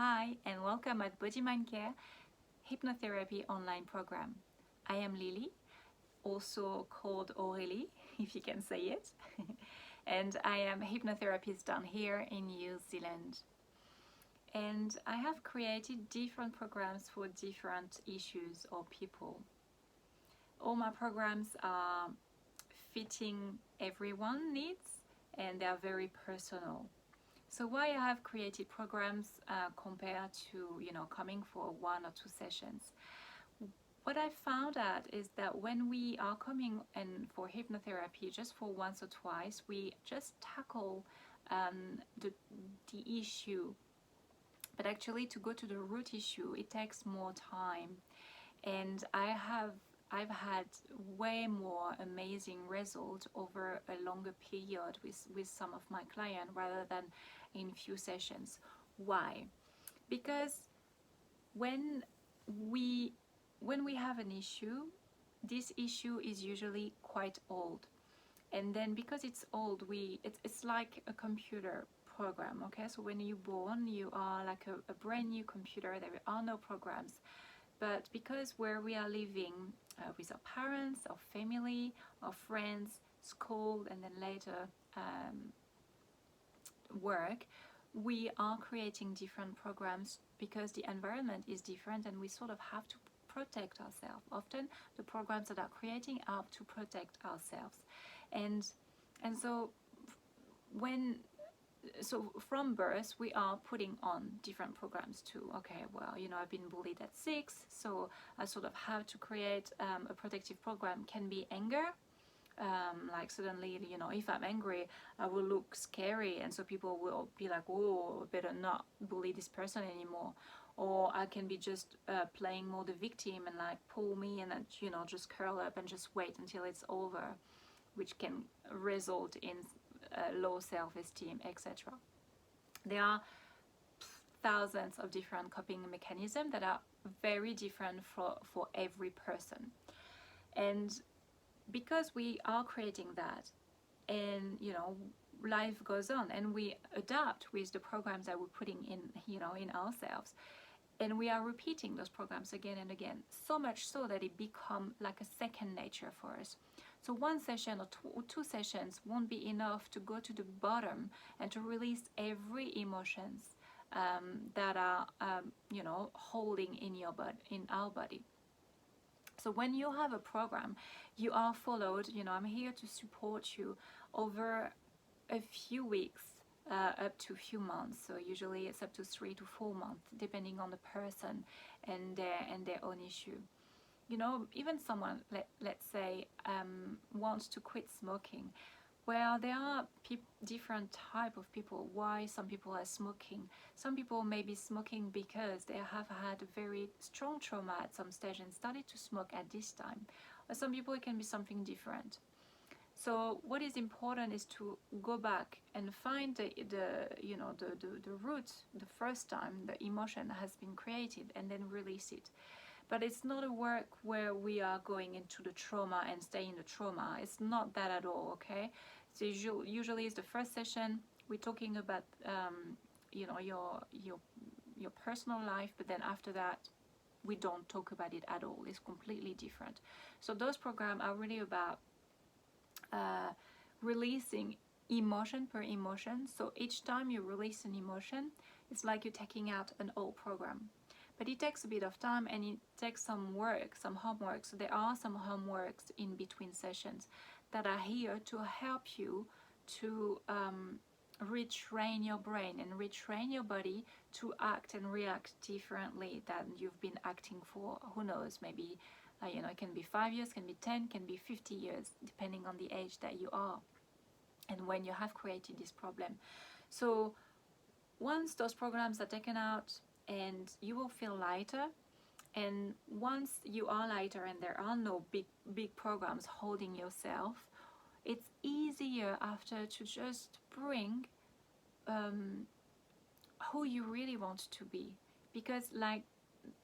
Hi and welcome at Body Mind Care Hypnotherapy online program. I am Lily, also called Aurélie, if you can say it, and I am a hypnotherapist down here in New Zealand. And I have created different programs for different issues or people. All my programs are fitting everyone's needs and they are very personal. So why I have created programs compared to coming for 1 or 2 sessions. What I found out is that when we are coming in for hypnotherapy just for once or twice, we just tackle the issue. But actually to go to the root issue, it takes more time. And I've had way more amazing results over a longer period with some of my clients rather than in few sessions. Why? Because when we have an issue, this issue is usually quite old, and then because it's old, it's like a computer program. Okay, so when you're born, you are like a brand new computer. There are no programs. But because where we are living with our parents, our family, our friends, school, and then later work, we are creating different programs because the environment is different and we sort of have to protect ourselves. Often the programs that are creating are to protect ourselves. And so from birth we are putting on different programs too. Okay, well, I've been bullied at 6, so I sort of have to create a protective program. Can be anger, like suddenly, if I'm angry, I will look scary, and so people will be like, oh, better not bully this person anymore. Or I can be just playing more the victim and like pull me and then just curl up and just wait until it's over, which can result in low self-esteem, etc. There are thousands of different coping mechanisms that are very different for every person. And because we are creating that, and life goes on and we adapt with the programs that we're putting in ourselves, and we are repeating those programs again and again, so much so that it become like a second nature for us. So one session or two sessions won't be enough to go to the bottom and to release every emotions that are holding in our body. So when you have a program, you are followed, I'm here to support you over a few weeks, up to a few months. So usually it's up to 3 to 4 months, depending on the person and their own issue. Even someone, let's say, wants to quit smoking. Well, there are different type of people. Why some people are smoking. Some people may be smoking because they have had a very strong trauma at some stage and started to smoke at this time. Or some people, it can be something different. So what is important is to go back and find the root, the first time the emotion has been created, and then release it. But it's not a work where we are going into the trauma and stay in the trauma. It's not that at all, okay? So usually it's the first session, we're talking about your personal life, but then after that we don't talk about it at all. It's completely different. So those programs are really about releasing emotion per emotion. So each time you release an emotion, it's like you're taking out an old program. But it takes a bit of time and it takes some work, some homework. So there are some homeworks in between sessions that are here to help you to retrain your brain and retrain your body to act and react differently than you've been acting for, who knows, maybe it can be 5 years, can be 10, can be 50 years, depending on the age that you are and when you have created this problem. So once those programs are taken out, and you will feel lighter, and once you are lighter and there are no big programs holding yourself, it's easier after to just bring who you really want to be, because like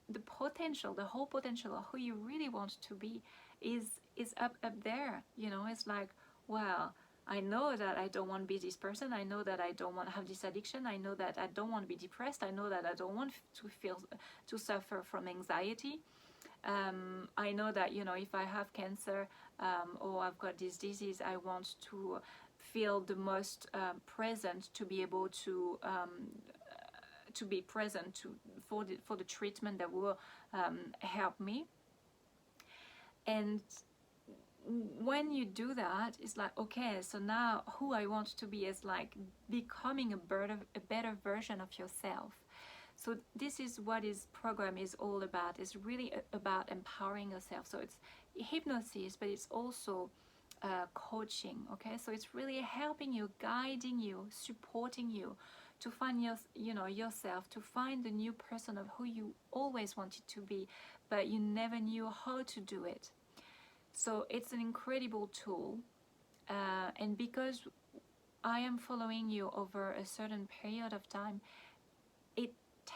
the whole potential of who you really want to be is up there. It's like, well, I know that I don't want to be this person. I know that I don't want to have this addiction. I know that I don't want to be depressed. I know that I don't want to suffer from anxiety. I know that, you know, if I have cancer, or I've got this disease, I want to feel the most present, to be able to be present for the treatment that will help me. And when you do that, it's like, okay, so now who I want to be is like becoming a better version of yourself. So this is what this program is all about. It's really about empowering yourself. So it's hypnosis, but it's also coaching. Okay, so it's really helping you, guiding you, supporting you to find yourself, to find the new person of who you always wanted to be, but you never knew how to do it. So it's an incredible tool, and because I am following you over a certain period of time, it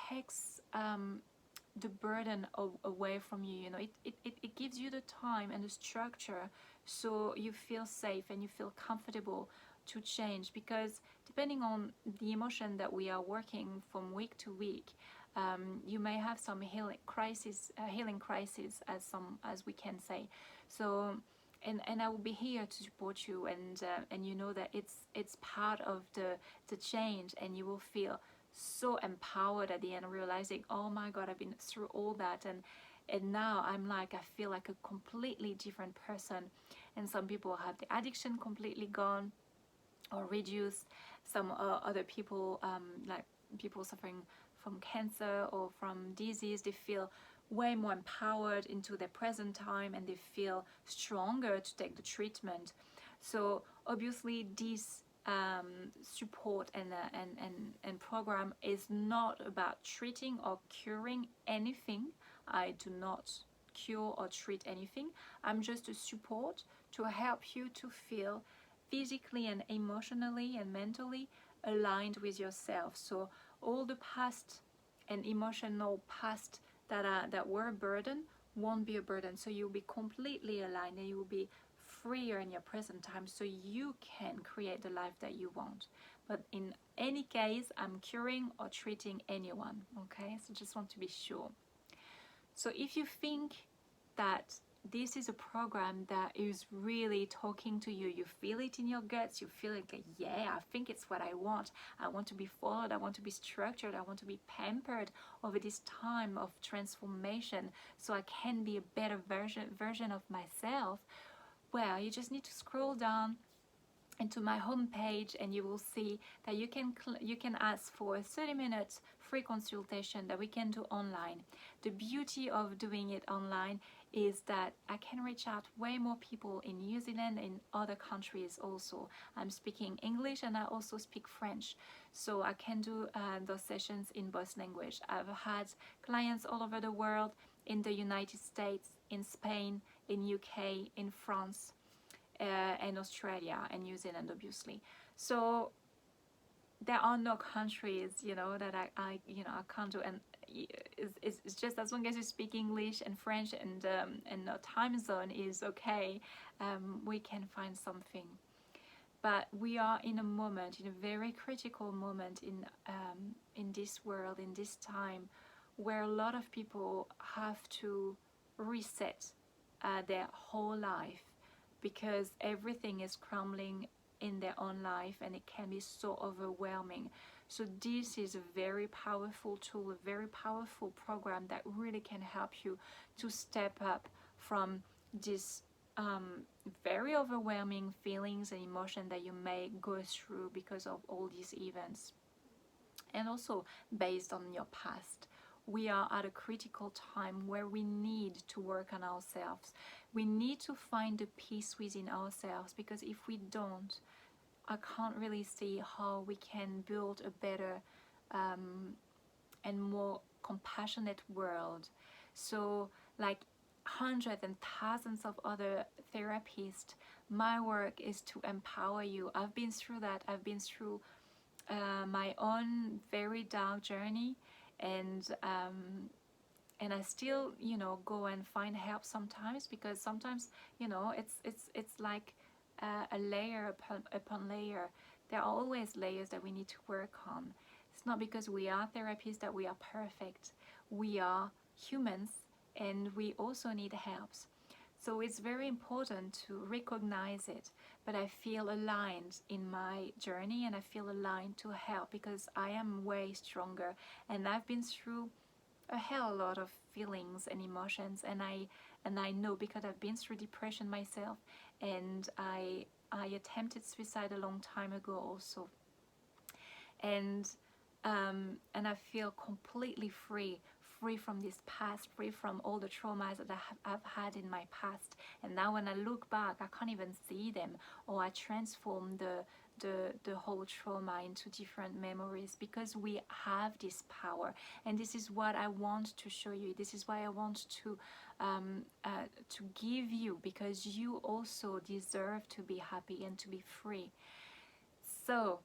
takes the burden away from you. You know, it gives you the time and the structure, so you feel safe and you feel comfortable to change, because depending on the emotion that we are working from week to week, you may have some healing crisis, as we can say. So, and I will be here to support you, and you know that it's part of the change, and you will feel so empowered at the end, realizing, oh my God, I've been through all that, and now I feel like a completely different person. And some people have the addiction completely gone or reduced. Some other people, like people suffering from cancer or from disease, they feel way more empowered into their present time, and they feel stronger to take the treatment. So obviously this support and program is not about treating or curing anything. I do not cure or treat anything. I'm just a support to help you to feel physically and emotionally and mentally aligned with yourself. So all the past and emotional past that were a burden won't be a burden. So you'll be completely aligned, and you will be freer in your present time, so you can create the life that you want. But in any case, I'm curing or treating anyone. Okay, so just want to be sure. So if you think that this is a program that is really talking to you, you feel it in your guts, you feel like, yeah, I think it's what I want to be followed, I want to be structured, I want to be pampered over this time of transformation, so I can be a better version of myself. Well, you just need to scroll down into my homepage, and you will see that you can ask for a 30-minute free consultation that we can do online. The beauty of doing it online is that I can reach out way more people in New Zealand, in other countries also. I'm speaking English and I also speak French, so I can do those sessions in both language. I've had clients all over the world, in the United States, in Spain, in UK, in France, and Australia and New Zealand, obviously. So there are no countries, that I can't do, and it's just as long as you speak English and French, and the time zone is okay, we can find something. But we are in a very critical moment in this world, in this time, where a lot of people have to reset their whole life, because everything is crumbling in their own life, and it can be so overwhelming. So this is a very powerful tool, a very powerful program that really can help you to step up from this very overwhelming feelings and emotion that you may go through because of all these events. And also based on your past, we are at a critical time where we need to work on ourselves. We need to find the peace within ourselves, because if we don't, I can't really see how we can build a better and more compassionate world. So, like hundreds and thousands of other therapists, my work is to empower you. I've been through that. I've been through my own very dark journey, and I still go and find help sometimes, because sometimes it's like a layer upon layer. There are always layers that we need to work on. It's not because we are therapists that we are perfect. We are humans and we also need help. So it's very important to recognize it. But I feel aligned in my journey and I feel aligned to help because I am way stronger and I've been through a hell lot of feelings and emotions, and I know because I've been through depression myself, and I attempted suicide a long time ago also, and I feel completely free from this past, free from all the traumas that I've had in my past. And now when I look back, I can't even see them, or I transform the whole trauma into different memories, because we have this power. And this is what I want to show you. This is why I want to give you, because you also deserve to be happy and to be free. So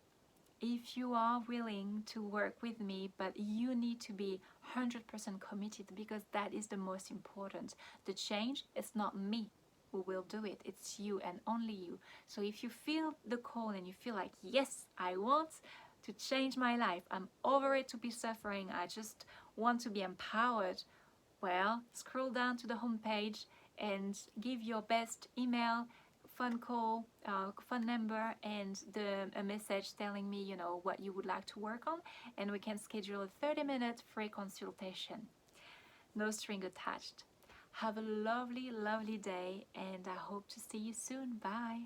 if you are willing to work with me, but you need to be 100% committed, because that is the most important. The change is not me who will do it, it's you and only you. So if you feel the call and you feel like, yes, I want to change my life, I'm over it to be suffering, I just want to be empowered, well, scroll down to the homepage and give your best email, phone call, phone number, and a message telling me, you know, what you would like to work on, and we can schedule a 30-minute free consultation. No string attached. Have a lovely, lovely day, and I hope to see you soon. Bye.